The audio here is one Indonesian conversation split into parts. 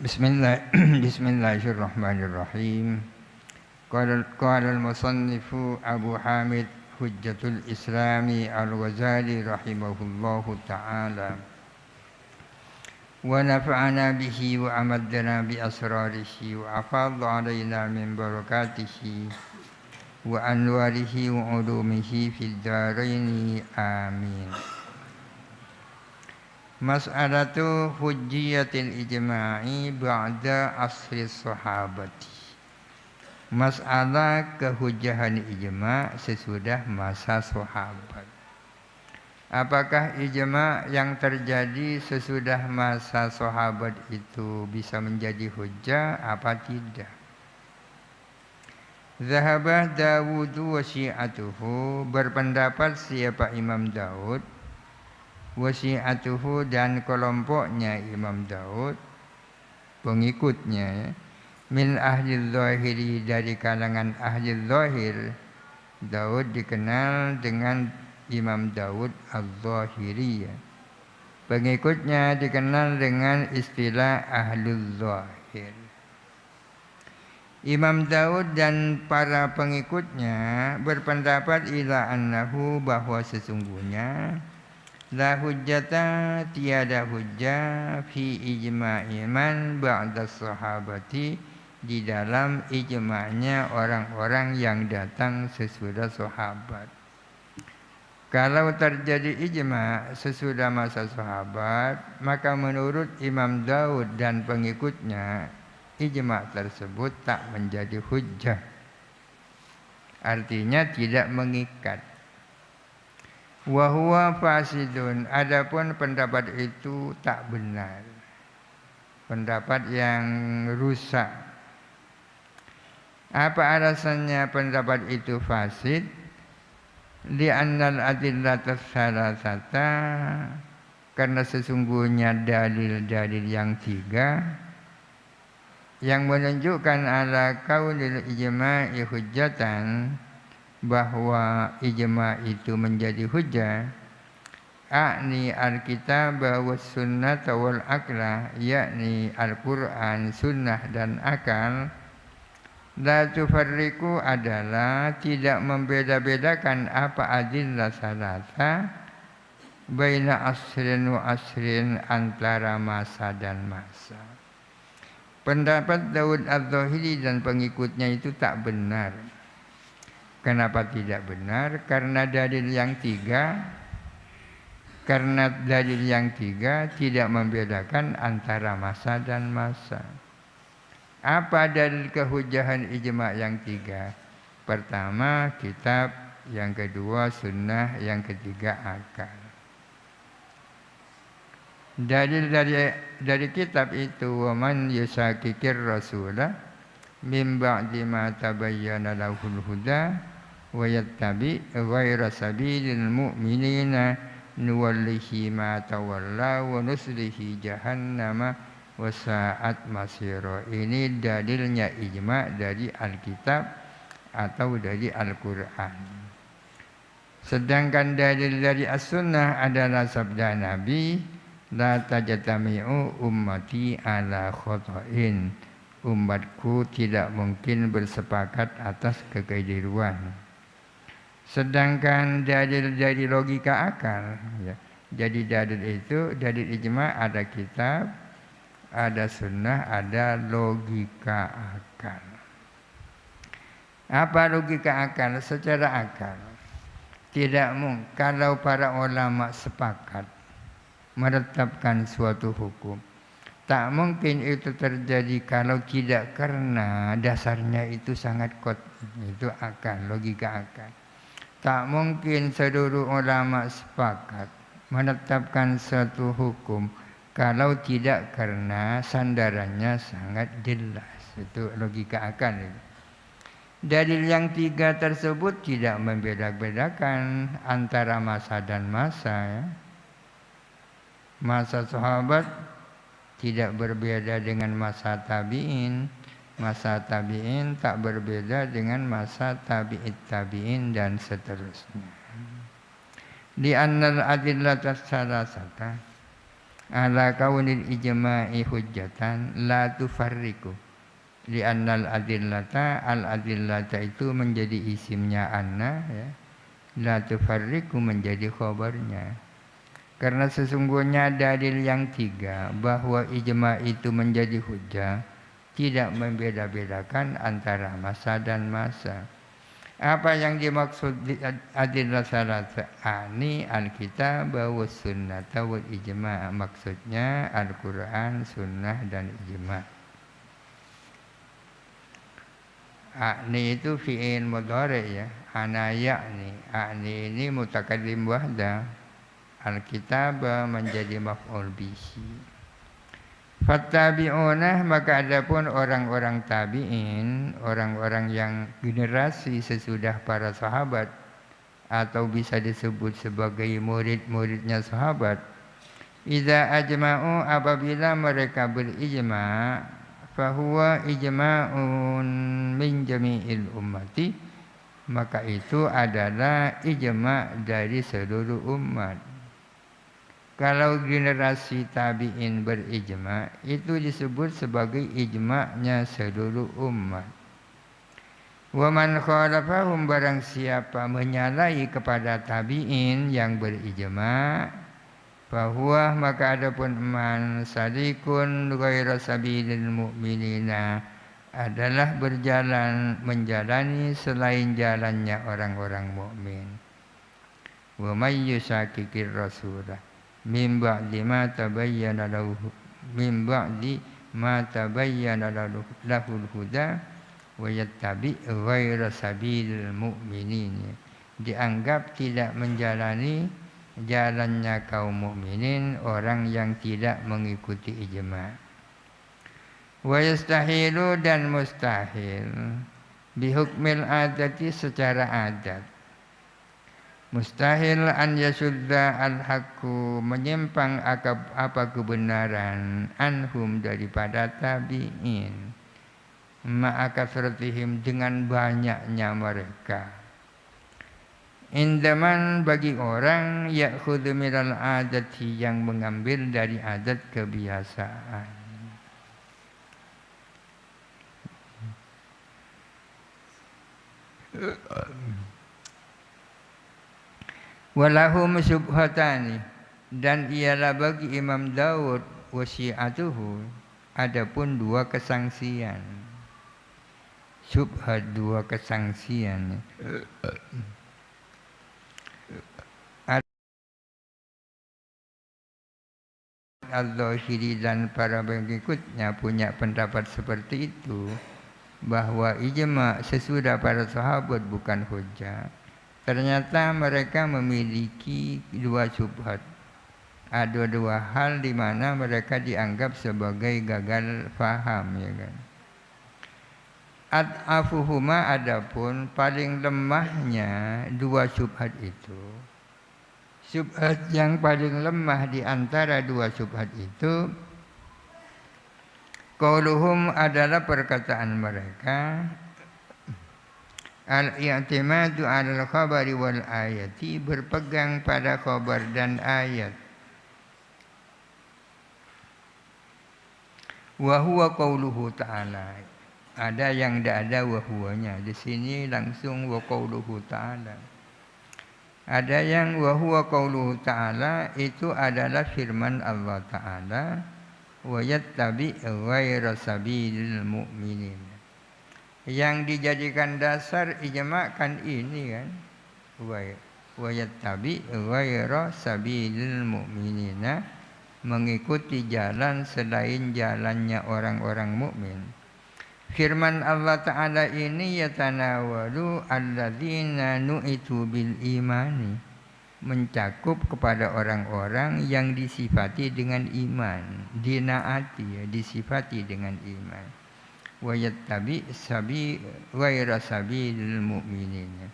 Bismillahirrahmanirrahim. Qala al-musannifu Abu Hamid Hujjatul Islami Al-Ghazali rahimahullahu ta'ala. Wa nafa'ana bihi wa amaddana bi asrarihi wa afadha alaina min barakatihi wa anwarihi wa ulumihi fid dharaini amin. Mas'alatu hujjiyatil ijma'i ba'da asri sahabati. Masalah kehujjahan ijma' sesudah masa sahabat. Apakah ijma' yang terjadi sesudah masa sahabat itu bisa menjadi hujjah apa tidak? Zahabah Dawudu wa syi'atuhu, berpendapat siapa Imam Daud, wasi'atuhu dan kelompoknya Imam Daud, pengikutnya, min ahli zahiri, dari kalangan ahli zahir. Daud dikenal dengan Imam Daud az-Zahiri, pengikutnya dikenal dengan istilah ahli zahir. Imam Daud dan para pengikutnya berpendapat ila annahu, bahwa sesungguhnya la hujjata, tiada hujjah fi ijma'i man ba'da sahabati, di dalam ijma'nya orang-orang yang datang sesudah sahabat. Kalau terjadi ijma' sesudah masa sahabat, maka menurut Imam Daud dan pengikutnya ijma' tersebut tak menjadi hujjah. Artinya tidak mengikat. Wa huwa fasidun, adapun pendapat itu tak benar, pendapat yang rusak. Apa alasannya pendapat itu fasid? Li'annal adillatas salasata, karena sesungguhnya dalil-dalil yang tiga yang menunjukkan ala kaunil ijma'i hujjatan, bahwa ijma' itu menjadi hujjah, a'ni al-kitab wa sunnah wal akla, yakni Al-Quran, sunnah dan akal. La tufarriqu adalah tidak membeda-bedakan apa adillah salasa baina asrin wa asrin, antara masa dan masa. Pendapat Daud az-Zahiri dan pengikutnya itu tak benar. Kenapa tidak benar? Karena dalil yang tiga tidak membedakan antara masa dan masa. Apa dalil kehujjahan ijma' yang tiga? Pertama kitab, yang kedua sunnah, yang ketiga akal. Dalil dari kitab itu, wa man yusakikir rasulah min ba'di ma tabayyana lahul huda wa yattabi ghayra sabilil mu'minina nuwallihi ma tawalla wa nuslihi jahannama wa sa'at masira. Ini dalilnya ijma' dari Alkitab atau dari Al-Quran. Sedangkan dalil dari As-Sunnah adalah sabda Nabi, la tajtami'u ummati ala khata'in, umatku tidak mungkin bersepakat atas kekeliruan. Sedangkan dalil dari logika akal, ya. Jadi dalil itu, dalil ijma' ada kitab, ada sunnah, ada logika akal. Apa logika akal? Secara akal tidak mungkin kalau para ulama sepakat menetapkan suatu hukum, tak mungkin itu terjadi kalau tidak karena dasarnya itu sangat kuat. Itu akal, logika akal. Tak mungkin seluruh ulama sepakat menetapkan suatu hukum kalau tidak karena sandarannya sangat jelas. Itu logika akal. Dalil yang tiga tersebut tidak membeda-bedakan antara masa dan masa, ya. Masa sahabat tidak berbeda dengan masa tabi'in. Masa tabi'in tak berbeda dengan masa tabi'it tabi'in dan seterusnya. Li'annal adillatas salasata, ala kaunil ijma'i hujjatan la tufarriqu li'annal adillata al-adillata itu menjadi isimnya anna ya. La tufarriqu menjadi khabarnya. Karena sesungguhnya dalil yang tiga bahwa ijma itu menjadi hujjah tidak membeda-bedakan antara masa dan masa. Apa yang dimaksud adillah salasa ani alkitab wa sunnah wal ijma, maksudnya Al-Quran, sunnah dan ijma. Ani itu fi'il mudhari ya, ana ya'ni. Ani ini mutakallim wahda. Alkitab menjadi maf'ul bihi. Fattabi'unah, maka adapun orang-orang tabi'in, orang-orang yang generasi sesudah para sahabat atau bisa disebut sebagai murid-muridnya sahabat, idza ajma'u, apabila mereka berijma', fahuwa ijma'un min jami'il ummati, maka itu adalah ijma' dari seluruh umat. Kalau generasi tabi'in berijma' itu disebut sebagai ijma'nya seluruh umat. Wa man khalafahum, barang siapa menyalahi kepada tabi'in yang berijma', fahuwa, maka adapun man salikun ghaira sabilil mu'minina, adalah berjalan menjalani selain jalannya orang-orang mukmin. Wa may yushaqiqir rasulah min ba'di ma tabayyana lahu lahul huda wa yattabi' ghaira sabilil mu'minin, dianggap tidak menjalani jalannya kaum mukminin, orang yang tidak mengikuti ijma'. Wa yastahilu, dan mustahil, bihukmil adati, secara adat. Mustahil an yasudda al-haqqu, menyimpang apa kebenaran, anhum, daripada tabi'in, ma'a kasratihim, dengan banyaknya mereka. Indaman, bagi orang, ya'khudhu minal adati, yang mengambil dari adat kebiasaan. Walahum subhatani, dan ialah bagi Imam Daud wa syi'atuhu, adapun dua kesangsian. Subhat, dua kesangsian. Al-Zahiri dan para pengikutnya punya pendapat seperti itu, bahwa ijma' sesudah para sahabat bukan hujjah. Ternyata mereka memiliki dua syubhat. Ada dua hal di mana mereka dianggap sebagai gagal faham, ya kan. Ad'afuhuma, adapun paling lemahnya dua syubhat itu. Syubhat yang paling lemah di antara dua syubhat itu, qauluhum, adalah perkataan mereka, al-i'timadu 'alal khabari wal ayati, berpegang pada khabar dan ayat. Wa huwa qauluhu ta'ala, ada yang tidak ada wa huwanya. Di sini langsung wa qauluhu ta'ala. Ada yang wa huwa qauluhu ta'ala, itu adalah firman Allah Ta'ala, wa yattabi' ghaira sabilil mu'minin. Yang dijadikan dasar ijma' kan ini kan, wa yattabi' ghaira sabilil mu'minina, mengikuti jalan selain jalannya orang-orang mukmin. Firman Allah Ta'ala ini yatanawalu alladzina nu'itu bil imani, mencakup kepada orang-orang yang disifati dengan iman, dinaati, ya, disifati dengan iman. Wa yattabi' ghaira sabilil mu'minin.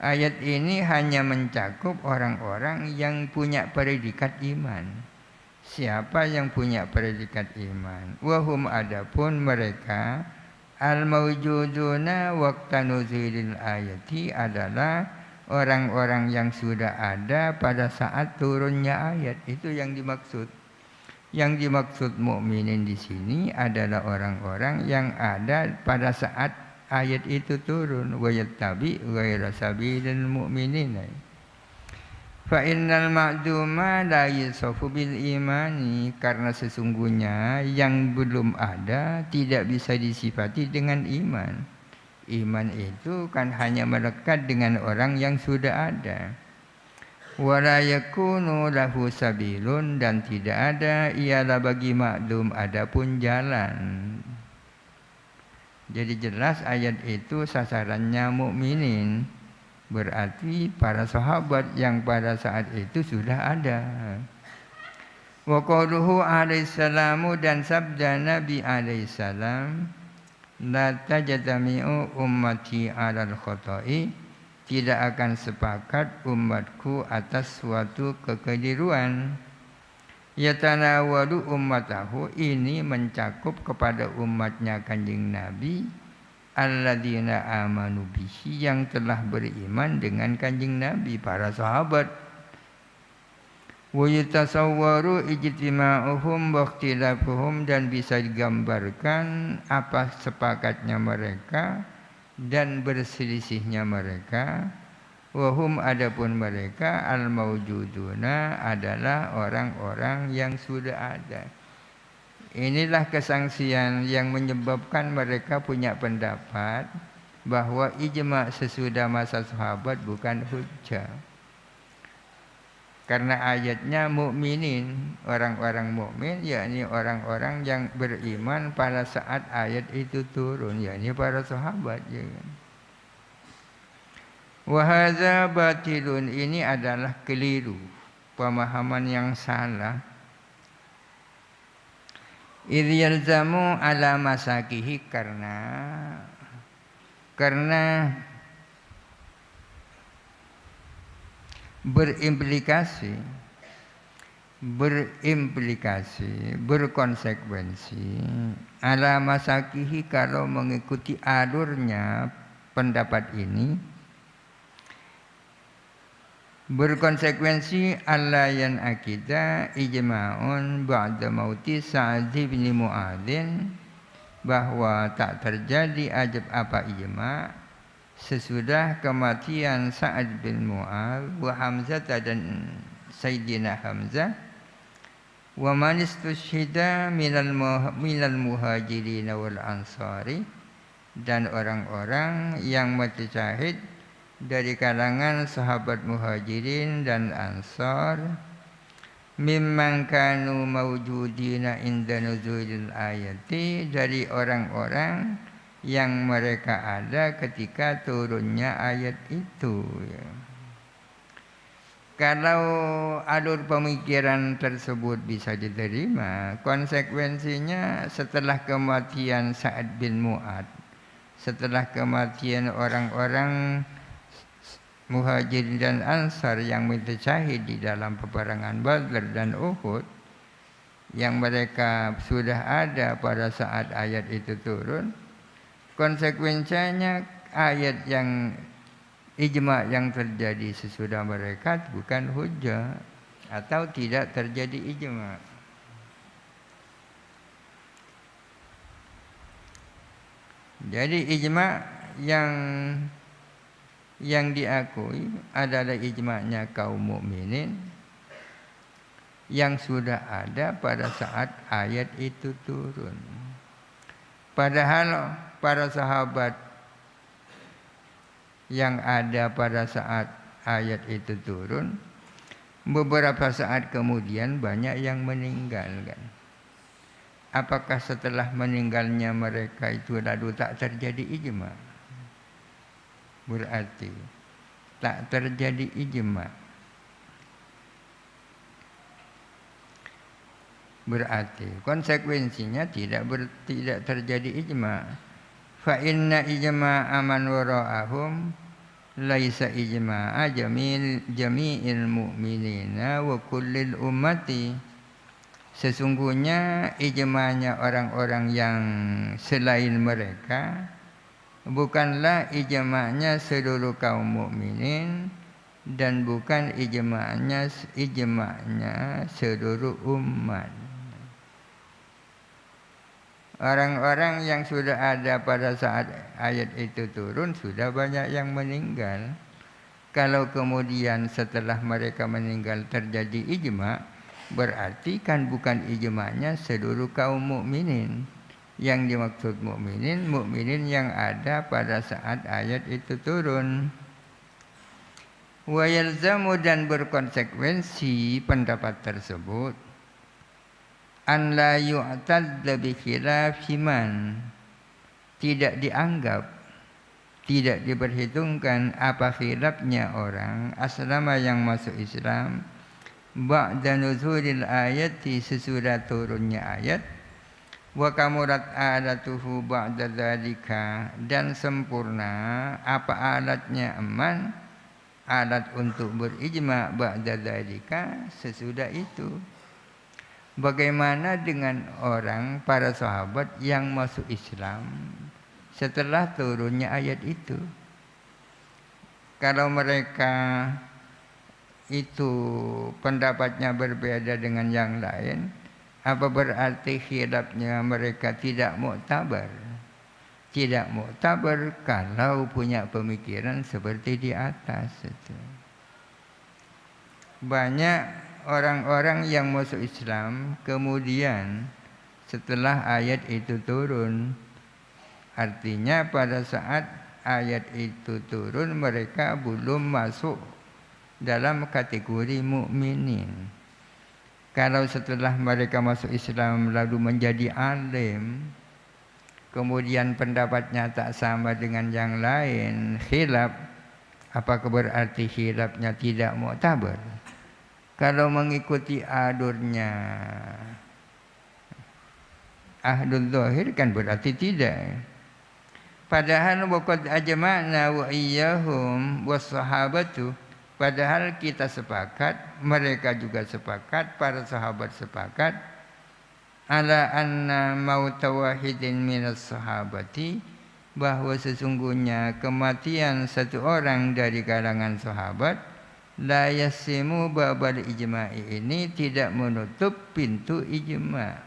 Ayat ini hanya mencakup orang-orang yang punya predikat iman. Siapa yang punya predikat iman? Wahum, adapun mereka, al-mawjuduna waqta nuzulil ayati, adalah orang-orang yang sudah ada pada saat turunnya ayat. Itu yang dimaksud. Yang dimaksud mukminin di sini adalah orang-orang yang ada pada saat ayat itu turun. Wa yattabi ghaira sabilil mu'minin. Fa innal ma'duma la yusafu bil imani, karena sesungguhnya yang belum ada tidak bisa disifati dengan iman. Iman itu kan hanya melekat dengan orang yang sudah ada. Wala yakunu lahu sabilun, dan tidak ada ialah bagi ma'dum adapun jalan. Jadi jelas ayat itu sasarannya mukminin. Berarti para sahabat yang pada saat itu sudah ada. Wa qauluhu alaihissalamu, dan sabda Nabi alaihissalam, la tajtami'u ummati 'alal khata'i, tidak akan sepakat umatku atas suatu kekeliruan. Yatanawalu ummatahu, ini mencakup kepada umatnya Kanjeng Nabi, alladzina amanu bihi, yang telah beriman dengan Kanjeng Nabi, para sahabat. Wa yatasawwaru ijtima'uhum wa ikhtilafuhum, dan bisa digambarkan apa sepakatnya mereka dan berselisihnya mereka. Wa hum, adapun mereka, al-mawjuduna, adalah orang-orang yang sudah ada. Inilah kesangsian yang menyebabkan mereka punya pendapat bahwa ijma' sesudah masa sahabat bukan hujjah. Karena ayatnya mukminin, orang-orang mukmin, yakni orang-orang yang beriman pada saat ayat itu turun, yakni para sahabat. Ya kan? Wa hadza batilun, ini adalah keliru, pemahaman yang salah. Idh yalzamu ala masakihi, karena berkonsekuensi ala masakihi, kalau mengikuti alurnya pendapat ini, berkonsekuensi allayan akidah ijma'un ba'da mauti Sa'ad bin Mu'adzin, bahwa tak terjadi ajab apa ijma' sesudah kematian Sa'ad bin Mu'adz, wa Hamzah dan Sayyidina Hamzah, wa man istushhida minal muhajirin wal ansari, dan orang-orang yang mati syahid dari kalangan sahabat muhajirin dan ansar, mimman kanu mawjudina inda nuzulil ayati, dari orang-orang yang mereka ada ketika turunnya ayat itu. Ya. Kalau alur pemikiran tersebut bisa diterima, konsekuensinya setelah kematian Sa'ad bin Mu'adz, setelah kematian orang-orang Muhajirin dan Ansar yang mati syahid di dalam peperangan Badar dan Uhud, yang mereka sudah ada pada saat ayat itu turun, konsekuensinya ayat yang ijma' yang terjadi sesudah mereka bukan hujjah, atau tidak terjadi ijma'. Jadi ijma' yang diakui adalah ijma'nya kaum mukminin yang sudah ada pada saat ayat itu turun. Padahal para sahabat yang ada pada saat ayat itu turun, beberapa saat kemudian banyak yang meninggal kan. Apakah setelah meninggalnya mereka itu lalu tak terjadi ijma'? Berarti tak terjadi ijma'. Berarti konsekuensinya tidak terjadi ijma'. Fa inna ijma'a man wara'ahum laisa ijma'a jami'il mu'minina wa kullil ummati. Sesungguhnya ijma'nya orang-orang yang selain mereka bukanlah ijma'nya seluruh kaum mukminin, dan bukan ijma'nya seluruh umat. Orang-orang yang sudah ada pada saat ayat itu turun sudah banyak yang meninggal. Kalau kemudian setelah mereka meninggal terjadi ijma, berarti kan bukan ijma'nya seluruh kaum mukminin. Yang dimaksud mukminin yang ada pada saat ayat itu turun. Wa yalzamu dan berkonsekuensi pendapat tersebut an la yu'tadda bi khilafi man, tidak dianggap, tidak diperhitungkan apa khilafnya orang aslama yang masuk Islam ba'da nuzulil ayati sesudah turunnya ayat, wa kamurat alatuhu ba'da dzalika dan sempurna apa alatnya aman, alat untuk berijma ba'da dzalika sesudah itu. Bagaimana dengan orang para sahabat yang masuk Islam setelah turunnya ayat itu? Kalau mereka itu pendapatnya berbeda dengan yang lain, apa berarti khilafnya mereka tidak muktabar? Tidak muktabar kalau punya pemikiran seperti di atas itu. Banyak orang-orang yang masuk Islam kemudian setelah ayat itu turun, artinya pada saat ayat itu turun mereka belum masuk dalam kategori mukminin. Kalau setelah mereka masuk Islam lalu menjadi alim, kemudian pendapatnya tak sama dengan yang lain, khilaf, apakah berarti khilafnya tidak muktabar? Kalau mengikuti adurnya ahlul zahir kan berarti tidak. Padahal waqad ajma'na wa iyyahum was-sahabatu, padahal kita sepakat, mereka juga sepakat, para sahabat sepakat ala anna mauta wahidin minas sahabati, bahwa sesungguhnya kematian satu orang dari kalangan sahabat la yasimu babal ijma'i, ini tidak menutup pintu ijma'.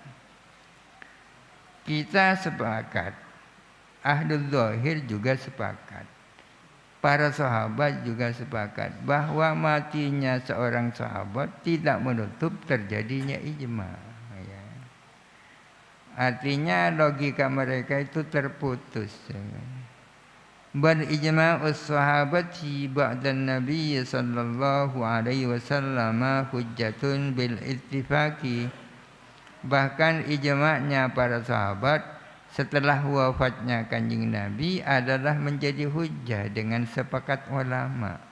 Kita sepakat, ahlul zahir juga sepakat, para sahabat juga sepakat bahwa matinya seorang sahabat tidak menutup terjadinya ijma'. Ya. Artinya logika mereka itu terputus. Bal ijma'us sahabati ba'dan nabi sallallahu alaihi wasallam hujjatun bil ittifaqi, bahkan ijma'nya para sahabat setelah wafatnya Kanjeng Nabi adalah menjadi hujjah dengan sepakat ulama,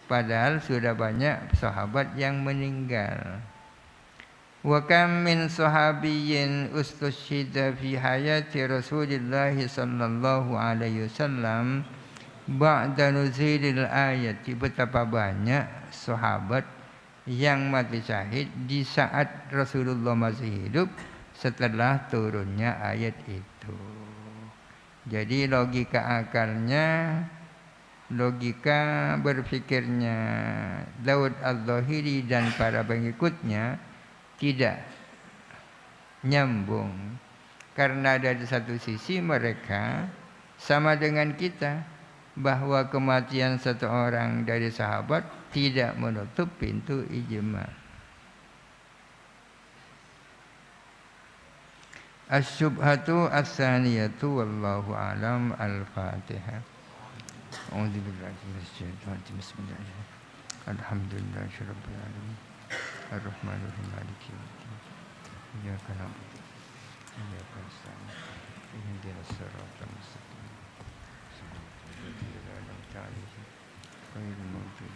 padahal sudah banyak sahabat yang meninggal. Wa kam min sahabiyyin ustushhida fi hayati Rasulillah sallallahu alaihi wasallam ba'da nuzulil ayat, betapa banyak sahabat yang mati syahid di saat Rasulullah masih hidup setelah turunnya ayat itu. Jadi logika akalnya, logika berpikirnya Daud al-Zahiri dan para pengikutnya tidak nyambung, karena dari satu sisi mereka sama dengan kita bahwa kematian satu orang dari sahabat tidak menutup pintu ijma'. Asy-syubhatu ats-tsaniyatu wallahu alam. Al-Fatihah. A'udzubillahi minasyaitonir rajim. Bismillahirrahmanirrahim. Alhamdulillahirabbil alamin. Ar-Rahmanir-Rahim. Maliki yaumiddin. Iyyaka na'budu wa iyyaka nasta'in. Ihdinas siratal mustaqim. Shiratal ladzina an'amta 'alaihim ghairil maghdubi